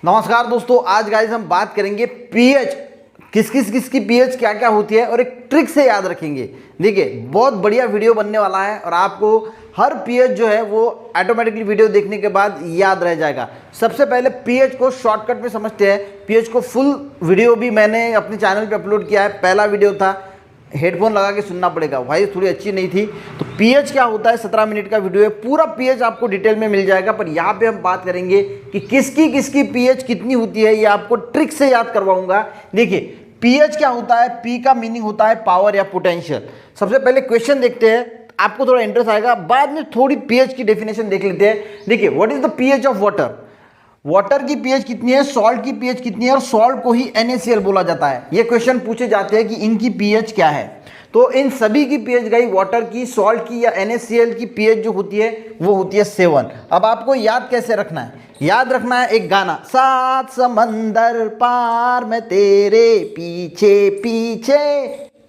नमस्कार दोस्तों, आज गाइस हम बात करेंगे पीएच, किसकी पीएच क्या क्या होती है और एक ट्रिक से याद रखेंगे। देखिए बहुत बढ़िया वीडियो बनने वाला है और आपको हर पीएच जो है वो ऑटोमेटिकली वीडियो देखने के बाद याद रह जाएगा। सबसे पहले पीएच को शॉर्टकट में समझते हैं। पीएच को फुल वीडियो भी मैंने अपने चैनल पे अपलोड किया है। पहला वीडियो था, हेडफोन लगा के सुनना पड़ेगा, भाई थोड़ी अच्छी नहीं थी। तो पीएच क्या होता है, 17 मिनट का वीडियो है, पूरा पीएच आपको डिटेल में मिल जाएगा। पर यहाँ पे हम बात करेंगे कि किसकी पीएच कितनी होती है, ये आपको ट्रिक से याद करवाऊंगा। देखिए पीएच क्या होता है, पी का मीनिंग होता है पावर या पोटेंशियल। सबसे पहले क्वेश्चन देखते हैं, आपको थोड़ा इंटरेस्ट आएगा, बाद में थोड़ी पीएच की डेफिनेशन देख लेते हैं। देखिए what is the pH of water, water की पीएच कितनी है, सॉल्ट की पीएच कितनी है और सॉल्ट को ही NaCl बोला जाता है। ये क्वेश्चन पूछे जाते हैं कि इनकी पीएच क्या है। तो इन सभी की पीएच गई, वाटर की, सॉल्ट की या NaCl की पीएच जो होती है वो होती है 7। अब आपको याद कैसे रखना है, याद रखना है एक गाना, 7 समंदर पार मैं तेरे पीछे पीछे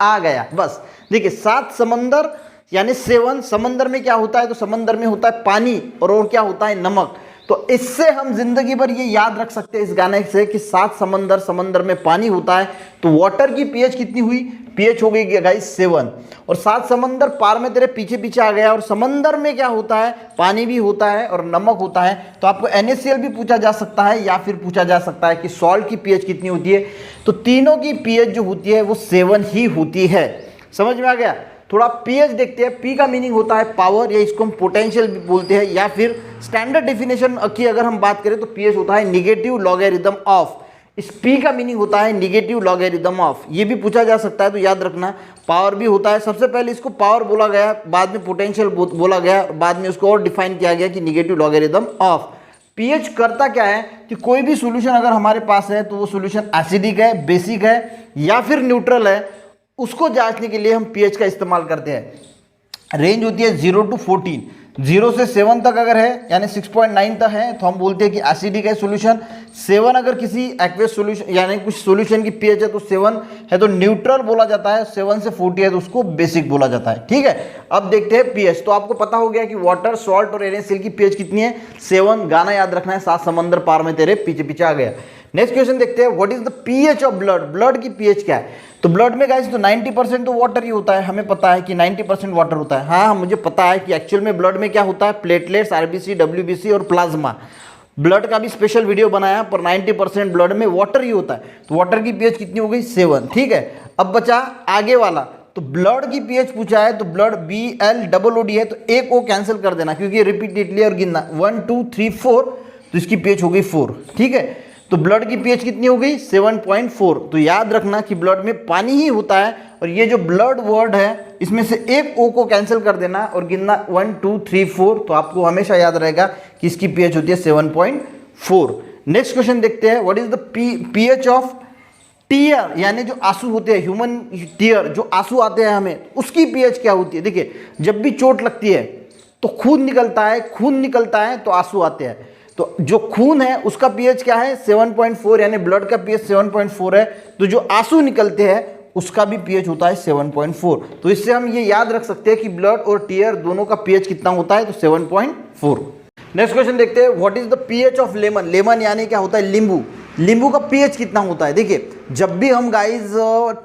आ गया। बस देखिए 7 समंदर यानी 7, समंदर में क्या होता है, तो समंदर में होता है पानी और क्या होता है, नमक। तो इससे हम जिंदगी भर ये याद रख सकते हैं इस गाने से कि 7 समंदर, समंदर में पानी होता है। तो वाटर की पीएच कितनी हुई, पीएच हो गई गाइस 7। और 7 समंदर पार में तेरे पीछे पीछे आ गया। और समंदर में क्या होता है, पानी भी होता है और नमक होता है। तो आपको NaCl भी पूछा जा सकता है या फिर पूछा जा सकता है कि सॉल्ट की पीएच कितनी होती है। तो तीनों की पीएच जो होती है वो 7 ही होती है। समझ में आ गया। थोड़ा पीएच देखते हैं। पी का मीनिंग होता है पावर, या इसको हम पोटेंशियल भी बोलते हैं, या फिर स्टैंडर्ड डेफिनेशन की अगर हम बात करें तो पीएच होता है निगेटिव लॉगरिथम ऑफ। इस पी का मीनिंग होता है निगेटिव लॉगरिथम ऑफ। ये भी पूछा जा सकता है, तो याद रखना। पावर भी होता है, सबसे पहले इसको पावर बोला गया, बाद में पोटेंशियल बोला गया, बाद में उसको और डिफाइन किया गया कि निगेटिव लॉगरिथम ऑफ। पीएच करता क्या है कि कोई भी सोल्यूशन अगर हमारे पास है तो वो सोल्यूशन एसिडिक है, बेसिक है या फिर न्यूट्रल है, उसको जांचने के लिए हम पीएच का इस्तेमाल करते हैं। रेंज होती है 0 to 14, 0 से 7 तक अगर है यानी 6.9 तक है तो हम बोलते हैं कि एसिडिक है सोल्यूशन। 7 अगर किसी एक्वेस सोल्यूशन यानी कुछ सोल्यूशन की पीएच है तो 7 है तो न्यूट्रल बोला जाता है। 7 से 40 है तो उसको बेसिक बोला जाता है। ठीक है, अब देखते हैं पीएच। तो आपको पता हो गया कि वाटर, सॉल्ट और NaCl की पीएच कितनी है, 7। गाना याद रखना है, 7 समंदर पार में तेरे पीछे पीछे आ गया। नेक्स्ट क्वेश्चन देखते हैं, what is the pH of blood, blood की पीएच क्या है। तो ब्लड में गाइस तो 90% तो वाटर ही होता है, हमें पता है कि 90% वाटर होता है। हाँ मुझे पता है कि एक्चुअल में ब्लड में क्या होता है, प्लेटलेट्स, RBC, WBC और प्लाज्मा। ब्लड का भी स्पेशल वीडियो बनाया, पर 90% ब्लड में वाटर ही होता है। तो वाटर की पीएच कितनी हो गई, 7। ठीक है, अब बचा आगे वाला, तो ब्लड की पीएच पूछा है तो ब्लड BLOOD है, तो एक ओ कैंसिल कर देना क्योंकि रिपीटेडली और गिनना 1 2 3 4, तो इसकी पीएच हो गई 4। ठीक है, तो ब्लड की पीएच कितनी हो गई, 7.4। तो याद रखना कि ब्लड में पानी ही होता है और ये जो ब्लड वर्ड है इसमें से एक ओ को कैंसिल कर देना और गिनना 1 2 3 4, तो आपको हमेशा याद रहेगा कि इसकी पीएच होती है 7.4। नेक्स्ट क्वेश्चन देखते हैं, what is the pH of tear, यानी जो आंसू होते हैं, ह्यूमन टीयर, जो आंसू आते हैं हमें, उसकी पीएच क्या होती है। देखिए जब भी चोट लगती है तो खून निकलता है, खून निकलता है तो आंसू आते हैं। तो जो खून है उसका पीएच क्या है, 7.4, यानी ब्लड का पीएच 7.4 है। तो जो आंसू निकलते हैं उसका भी पीएच होता है 7.4। तो इससे हम ये याद रख सकते हैं कि ब्लड और टीयर दोनों का पीएच कितना होता है, तो 7.4। नेक्स्ट क्वेश्चन देखते हैं, what is the pH of lemon, lemon यानी क्या होता है, नींबू। नींबू का पीएच कितना होता है। देखिए जब भी हम गाइस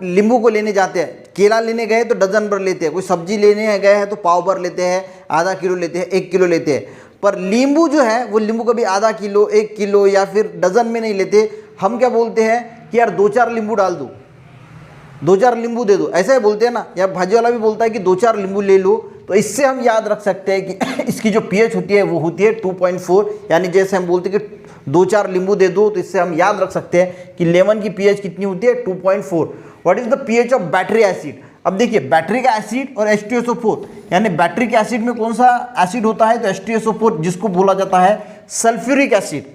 नींबू को लेने जाते हैं, केला लेने गए तो डजन भर लेते हैं, कोई सब्जी लेने गए हैं तो पाव भर लेते हैं, आधा किलो लेते हैं, 1 किलो लेते हैं। पर नींबू जो है वो नींबू कभी आधा किलो, 1 किलो या फिर डजन में नहीं लेते। हम क्या बोलते हैं कि यार 2-4 नींबू डाल दो, 2-4 नींबू दे दो, ऐसा ही बोलते हैं ना। या भाजी वाला भी बोलता है कि 2-4 नींबू ले लो। तो इससे हम याद रख सकते हैं कि इसकी जो पीएच होती है वो होती है 2.4, यानी जैसे हम बोलते हैं कि 2-4 नींबू दे दो, तो इससे हम याद रख सकते हैं कि लेमन की पीएच कितनी होती है, 2.4। What is the pH of battery acid. अब देखिए बैटरी का एसिड और H2SO4, यानी बैटरी के एसिड में कौन सा एसिड होता है, तो H2SO4, जिसको बोला जाता है सल्फ्यूरिक एसिड।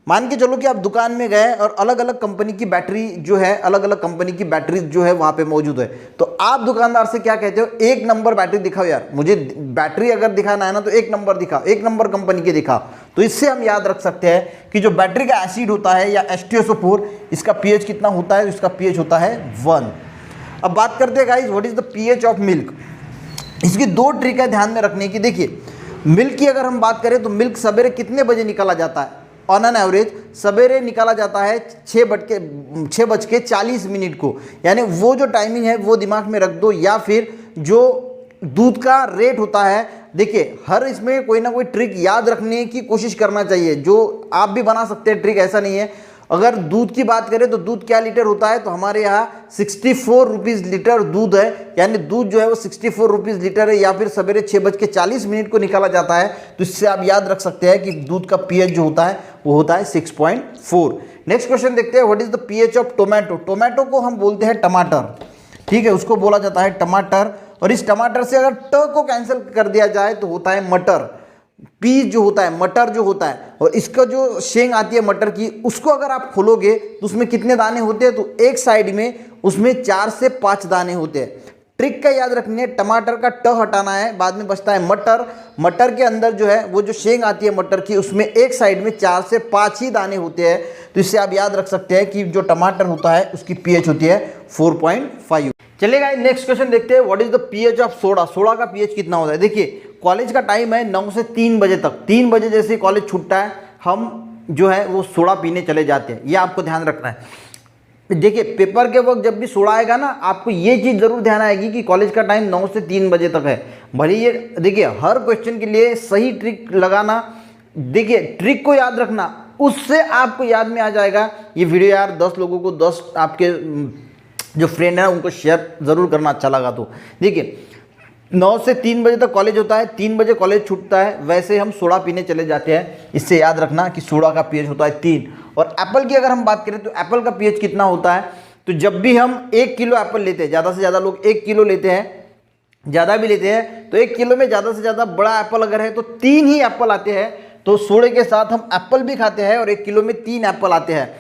मान के चलो कि आप दुकान में गए और अलग अलग कंपनी की बैटरी जो है, अलग अलग कंपनी की बैटरी जो है वहां पे मौजूद है, तो आप दुकानदार से क्या कहते हो, 1 नंबर बैटरी दिखाओ यार, मुझे बैटरी अगर दिखाना है ना तो 1 नंबर दिखाओ, 1 नंबर कंपनी के दिखाओ। तो इससे हम याद रख सकते हैं कि जो बैटरी का एसिड होता है या H2SO4, इसका पीएच कितना होता है, इसका पीएच होता है 1। अब बात करते हैं guys, what is the pH of milk. इसकी 2 ट्रिक है ध्यान में रखने की। देखिए मिल्क की अगर हम बात करें तो मिल्क सवेरे कितने बजे निकाला जाता है, ऑन एन एवरेज सवेरे निकाला जाता है 6:40 को, यानी वो जो टाइमिंग है वो दिमाग में रख दो। या फिर जो दूध का रेट होता है, देखिए हर इसमें कोई ना कोई ट्रिक याद रखने की कोशिश करना चाहिए, जो आप भी बना सकते हैं ट्रिक, ऐसा नहीं है। अगर दूध की बात करें तो दूध क्या लीटर होता है, तो हमारे यहाँ 64 रुपीज़ लीटर दूध है, यानी दूध जो है वो 64 रुपीज़ लीटर है। या फिर सवेरे 6:40 को निकाला जाता है, तो इससे आप याद रख सकते हैं कि दूध का पीएच जो होता है वो होता है 6.4। नेक्स्ट क्वेश्चन देखते हैं, what is the pH of tomato. Tomato को हम बोलते हैं टमाटर, ठीक है, उसको बोला जाता है टमाटर। और इस टमाटर से अगर ट को कैंसिल कर दिया जाए तो होता है मटर। पी जो होता है, मटर जो होता है, और इसका जो शेंग आती है मटर की, उसको अगर आप खोलोगे तो उसमें कितने दाने होते हैं, तो एक साइड में उसमें 4 से 5 दाने होते हैं। ट्रिक का याद रखनी है, टमाटर का ट हटाना है, बाद में बचता है मटर। मटर के अंदर जो है वो जो शेंग आती है मटर की, उसमें एक साइड में 4 से 5 ही दाने होते हैं। तो इससे आप याद रख सकते हैं कि जो टमाटर होता है उसकी पीएच होती है 4.5। चलिएगा नेक्स्ट क्वेश्चन देखते हैं, what is the pH of soda. Soda का पीएच कितना होता है। देखिए कॉलेज का टाइम है 9 से 3 बजे तक। 3 बजे जैसे कॉलेज छूटता है, हम जो है वो सोडा पीने चले जाते हैं, ये आपको ध्यान रखना है। देखिए पेपर के वक्त जब भी सोडा आएगा ना, आपको ये चीज़ जरूर ध्यान आएगी कि कॉलेज का टाइम 9 से 3 बजे तक है। भले ये देखिए हर क्वेश्चन के लिए सही ट्रिक लगाना, देखिए ट्रिक को याद रखना, उससे आपको याद में आ जाएगा। ये वीडियो यार 10 लोगों को, 10 आपके जो फ्रेंड है उनको शेयर ज़रूर करना, अच्छा लगा तो। देखिए 9 से 3 बजे तक कॉलेज होता है, 3 बजे कॉलेज छूटता है, वैसे हम सोडा पीने चले जाते हैं। इससे याद रखना कि सोडा का पीएच होता है 3। और एप्पल की अगर हम बात करें तो एप्पल का पीएच कितना होता है, तो जब भी हम 1 किलो एप्पल लेते हैं, ज़्यादा से ज़्यादा लोग 1 किलो लेते हैं, ज़्यादा भी लेते हैं, तो 1 किलो में ज़्यादा से ज़्यादा बड़ा एप्पल अगर है तो 3 ही एप्पल आते हैं। तो सोडे के साथ हम एप्पल भी खाते हैं और 1 किलो में 3 एप्पल आते हैं।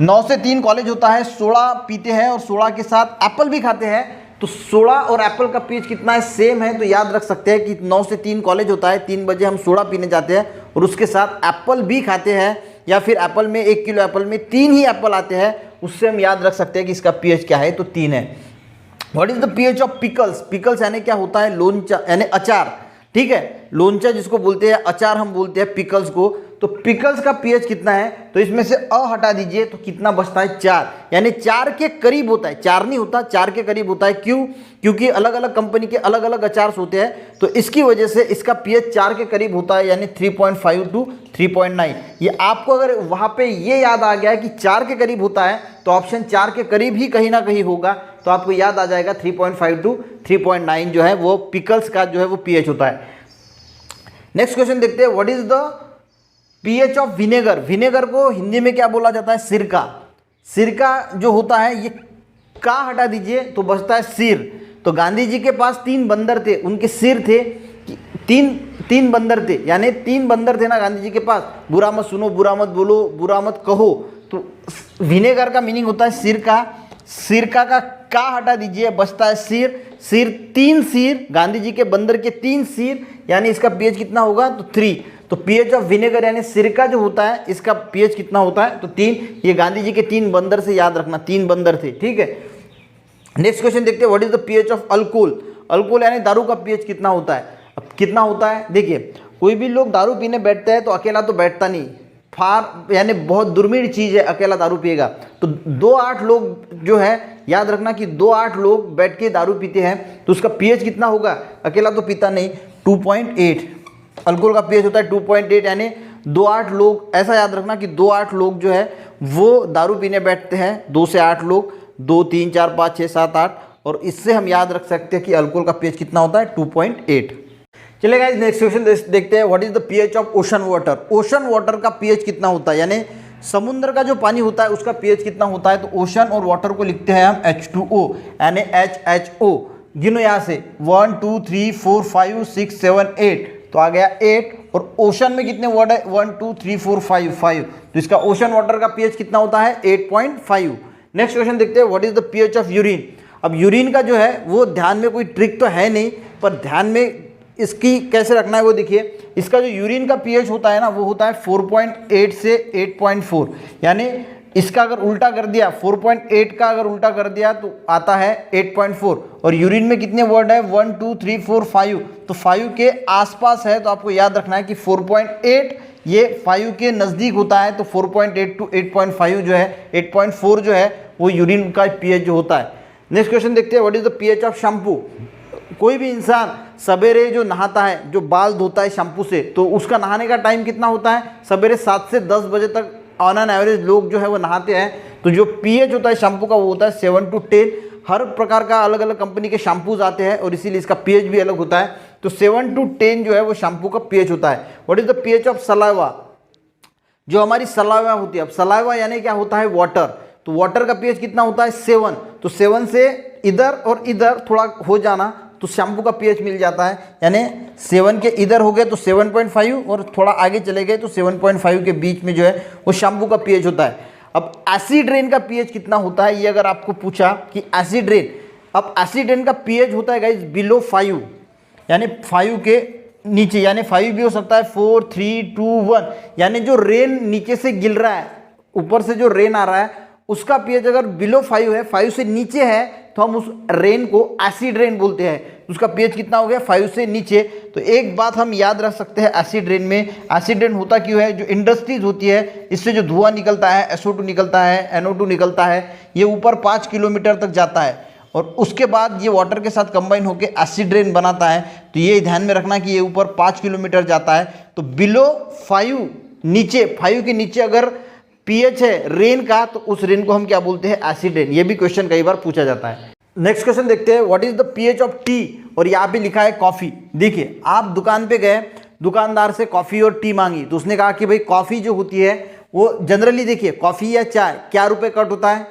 9 से 3 कॉलेज होता है, सोडा पीते हैं और सोडा के साथ एप्पल भी खाते हैं। तो सोडा और एप्पल का पीएच कितना है, सेम है। तो याद रख सकते हैं कि 9 से 3 कॉलेज होता है, 3 बजे हम सोडा पीने जाते हैं और उसके साथ एप्पल भी खाते हैं, या फिर एप्पल में 1 किलो एप्पल में 3 ही एप्पल आते हैं। उससे हम याद रख सकते हैं कि इसका पीएच क्या है, तो 3 है। What is the pH of pickles. Pickles यानी क्या होता है, लोंचा यानी अचार, ठीक है, लोंचा जिसको बोलते हैं, अचार हम बोलते हैं पिकल्स को। तो पिकल्स का पीएच कितना है, तो इसमें से अ हटा दीजिए तो कितना बचता है, 4, यानी 4 के करीब होता है। 4 नहीं होता, 4 के करीब होता है। क्यों, क्योंकि अलग अलग कंपनी के अलग अलग अचार्स होते हैं, तो इसकी वजह से इसका पीएच 4 के करीब होता है, यानी 3.5 टू 3.9। ये आपको अगर वहाँ पे ये याद आ गया कि 4 के करीब होता है, तो ऑप्शन 4 के करीब ही कहीं ना कहीं होगा, तो आपको याद आ जाएगा 3.5 टू 3.9 जो है वो पिकल्स का जो है वो पीएच होता है। नेक्स्ट क्वेश्चन देखते हैं, what is the pH of vinegar. Vinegar को हिंदी में क्या बोला जाता है, सिरका। सिरका जो होता है, ये का हटा दीजिए तो बचता है सिर। तो गांधी जी के पास 3 बंदर थे, उनके सिर थे, तीन बंदर थे, यानी 3 बंदर थे ना गांधी जी के पास। बुरा मत सुनो, बुरा मत बोलो, बुरा मत कहो। तो विनेगर का मीनिंग होता है सिरका। सिरका का हटा दीजिए, बचता है सिर। सिर 3 सिर, गांधी जी के बंदर के 3 सिर, यानी इसका पीएच कितना होगा, तो 3। तो पीएच ऑफ विनेगर यानी सिरका जो होता है, इसका पीएच कितना होता है, तो 3। ये गांधी जी के 3 बंदर से याद रखना, 3 बंदर थे, ठीक है। नेक्स्ट क्वेश्चन देखते हैं, what is the pH of alcohol. Alcohol यानी दारू का पीएच कितना होता है। अब कितना होता है, देखिए कोई भी लोग दारू पीने बैठते हैं तो अकेला तो बैठता नहीं, फार यानी बहुत दुर्मिल चीज़ है अकेला दारू पिएगा। तो 2-8 लोग जो है, याद रखना कि 2-8 लोग बैठ के दारू पीते हैं, तो उसका पीएच कितना होगा, अकेला तो पीता नहीं, 2.8। अल्कोहल का पीएच होता है 2.8, यानी 2-8 लोग, ऐसा याद रखना कि 2-8 लोग जो है वो दारू पीने बैठते हैं, 2 से 8 लोग, 2, 3, 4, 5, 6, 7, 8, और इससे हम याद रख सकते हैं कि अल्कोहल का पीएच कितना होता है, 2.8। चलिए गाइस नेक्स्ट क्वेश्चन देखते हैं, what is the pH of ocean water. Ocean water का पीएच कितना होता है, यानी समुद्र का जो पानी होता है उसका पीएच कितना होता है। तो ओशन और वाटर को लिखते हैं हम H2O, यानी HHO। गिनो यहाँ से 1 2 3 4 5 6 7 8, तो आ गया 8। और ओशन में कितने वर्ड है, 1 2 3 4 5, तो इसका ओशन वाटर का पीएच कितना होता है, 8.5। नेक्स्ट क्वेश्चन देखते हैं, what is the pH of urine. अब यूरिन का जो है वो ध्यान में कोई ट्रिक तो है नहीं, पर ध्यान में इसकी कैसे रखना है वो देखिए। इसका जो यूरिन का पीएच होता है ना, वो होता है 4.8 से 8.4, यानी इसका अगर उल्टा कर दिया, 4.8 का अगर उल्टा कर दिया तो आता है 8.4। और यूरिन में कितने वर्ड है, 1 2 3 4 5, तो 5 के आसपास है। तो आपको याद रखना है कि 4.8 ये 5 के नज़दीक होता है तो 4.8 टू 8.5 जो है, 8.4 जो है वो यूरिन का पीएच जो होता है। नेक्स्ट क्वेश्चन देखते हैं, what is the pH of shampoo. कोई भी इंसान सवेरे जो नहाता है, जो बाल धोता है शैम्पू से, तो उसका नहाने का टाइम कितना होता है? सवेरे 7 से 10 बजे तक ऑन एन एवरेज लोग जो है वो नहाते हैं। तो जो पीएच होता है शैम्पू का वो होता है 7 टू 10। हर प्रकार का अलग अलग कंपनी के शैम्पूज आते हैं और इसीलिए इसका पीएच भी अलग होता है। तो 7 टू 10 जो है वो शैम्पू का पीएच होता है। What is the pH of saliva. जो हमारी सलाइवा होती है, अब सलाइवा यानी क्या होता है? वाटर। तो वाटर का पीएच कितना होता है? 7। तो 7 से इधर और इधर थोड़ा हो जाना तो शैम्पू का पीएच मिल जाता है, यानी 7 के इधर हो गए तो 7.5 और थोड़ा आगे चले गए तो 7.5 के बीच में जो है वो शैम्पू का पीएच होता है। अब एसिड रेन का पीएच कितना होता है, ये अगर आपको पूछा कि एसिड रेन, अब एसिड रेन का पीएच होता है गाइस बिलो 5, यानी 5 के नीचे, यानी 5 भी हो सकता है, 4 3 2 1, यानी जो रेन नीचे से गिर रहा है, ऊपर से जो रेन आ रहा है उसका पीएच अगर बिलो 5 है, 5 से नीचे है, तो हम उस रेन को एसिड रेन बोलते हैं। उसका पीएच कितना हो गया? 5 से नीचे। तो एक बात हम याद रख सकते हैं एसिड रेन में, एसिड रेन होता क्यों है? जो इंडस्ट्रीज होती है, इससे जो धुआं निकलता है, SO2 निकलता है, NO2 निकलता है, ये ऊपर 5 किलोमीटर तक जाता है और उसके बाद ये वाटर के साथ कंबाइन होकर एसिड रेन बनाता है। तो ये ध्यान में रखना कि ये ऊपर 5 किलोमीटर जाता है। तो बिलो 5, नीचे 5 के नीचे अगर पीएच है रेन का, तो उस रेन को हम क्या बोलते हैं? Acid rain. ये भी क्वेश्चन कई बार पूछा जाता है। नेक्स्ट क्वेश्चन देखते हैं, what is the pH of T. और यहाँ पे लिखा है कॉफी। देखिए, आप दुकान पे गए, दुकानदार से कॉफी और टी मांगी, तो उसने कहा कि भाई कॉफी जो होती है वो जनरली, देखिए कॉफी या चाय क्या रुपए कट होता है?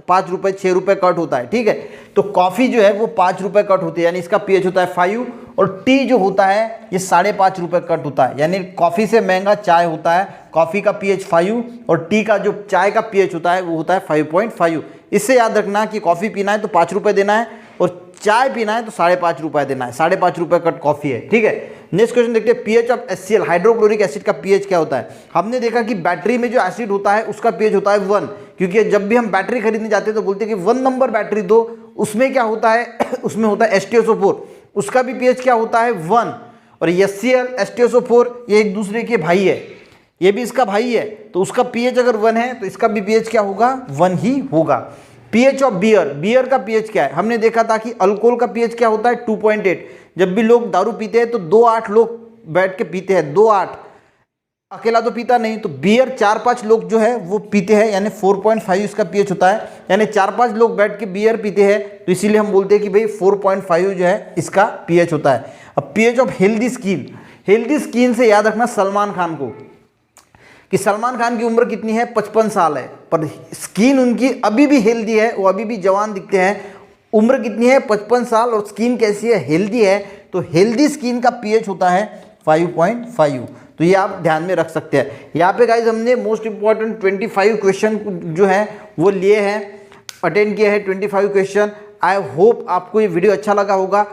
5 रुपए 6 रुपए कट होता है, ठीक है। तो कॉफी जो है वो 5 रुपए कट होती है, यानी इसका पीएच होता है 5। और टी जो होता है ये 5.5 रुपए कट होता है, यानी कॉफी से महंगा चाय होता है। कॉफी का पीएच 5 और टी का जो चाय का पीएच होता है वो होता है 5.5। इससे याद रखना कि कॉफी पीना है तो 5 रुपए देना है और चाय पीना है तो 5.5 रुपए देना है। 5.5 रुपए कट कॉफी है, ठीक है। नेक्स्ट क्वेश्चन देखते हैं, pH of HCl, hydrochloric acid का पीएच क्या होता है। हमने देखा कि बैटरी में जो एसिड होता है उसका पीएच होता है 1, क्योंकि जब भी हम बैटरी खरीदने जाते हैं तो बोलते हैं कि 1 नंबर बैटरी दो। उसमें क्या होता है? उसमें होता है H2SO4, उसका भी पीएच क्या होता है? 1। और HCl, H2SO4 ये एक दूसरे के भाई है, ये भी इसका भाई है, तो उसका पीएच अगर 1 है तो इसका भी पीएच क्या होगा? 1 ही होगा। पीएच ऑफ बियर, बियर का पीएच क्या है? हमने देखा था कि अल्कोहल का पीएच क्या होता है? 2.8। जब भी लोग दारू पीते हैं तो 2-8 लोग बैठ के पीते हैं, 2-8, अकेला तो पीता नहीं। तो बियर 4-5 लोग जो है वो पीते हैं, यानी 4.5 इसका पीएच होता है, यानी 4-5 लोग बैठ के बियर पीते हैं, तो इसीलिए हम बोलते हैं कि भाई 4.5 जो है इसका पीएच होता है। अब pH of healthy skin, healthy skin से याद रखना सलमान खान को, कि सलमान खान की उम्र कितनी है? 55 साल है, पर स्किन उनकी अभी भी हेल्दी है, वो अभी भी जवान दिखते हैं। उम्र कितनी है? 55 साल, और स्किन कैसी है? हेल्दी है। तो हेल्दी स्किन का पीएच होता है 5.5। तो ये आप ध्यान में रख सकते हैं। यहाँ पे गाइज हमने मोस्ट इंपॉर्टेंट 25 क्वेश्चन जो है वो लिए हैं, अटेंड किए हैं 25 क्वेश्चन। आई होप आपको ये वीडियो अच्छा लगा होगा।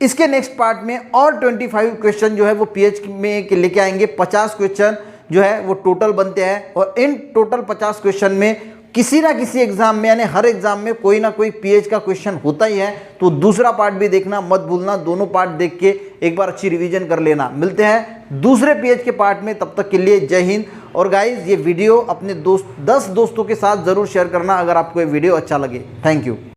इसके नेक्स्ट पार्ट में और 25 क्वेश्चन जो है वो पीएच में लेके आएंगे। 50 क्वेश्चन जो है वो टोटल बनते हैं, और इन टोटल 50 क्वेश्चन में किसी ना किसी एग्जाम में, यानी हर एग्जाम में कोई ना कोई पीएच का क्वेश्चन होता ही है। तो दूसरा पार्ट भी देखना मत भूलना, दोनों पार्ट देख के एक बार अच्छी रिवीजन कर लेना। मिलते हैं दूसरे पीएच के पार्ट में, तब तक के लिए जय हिंद। और गाइज ये वीडियो अपने 10 दोस्तों के साथ ज़रूर शेयर करना अगर आपको ये वीडियो अच्छा लगे। Thank you.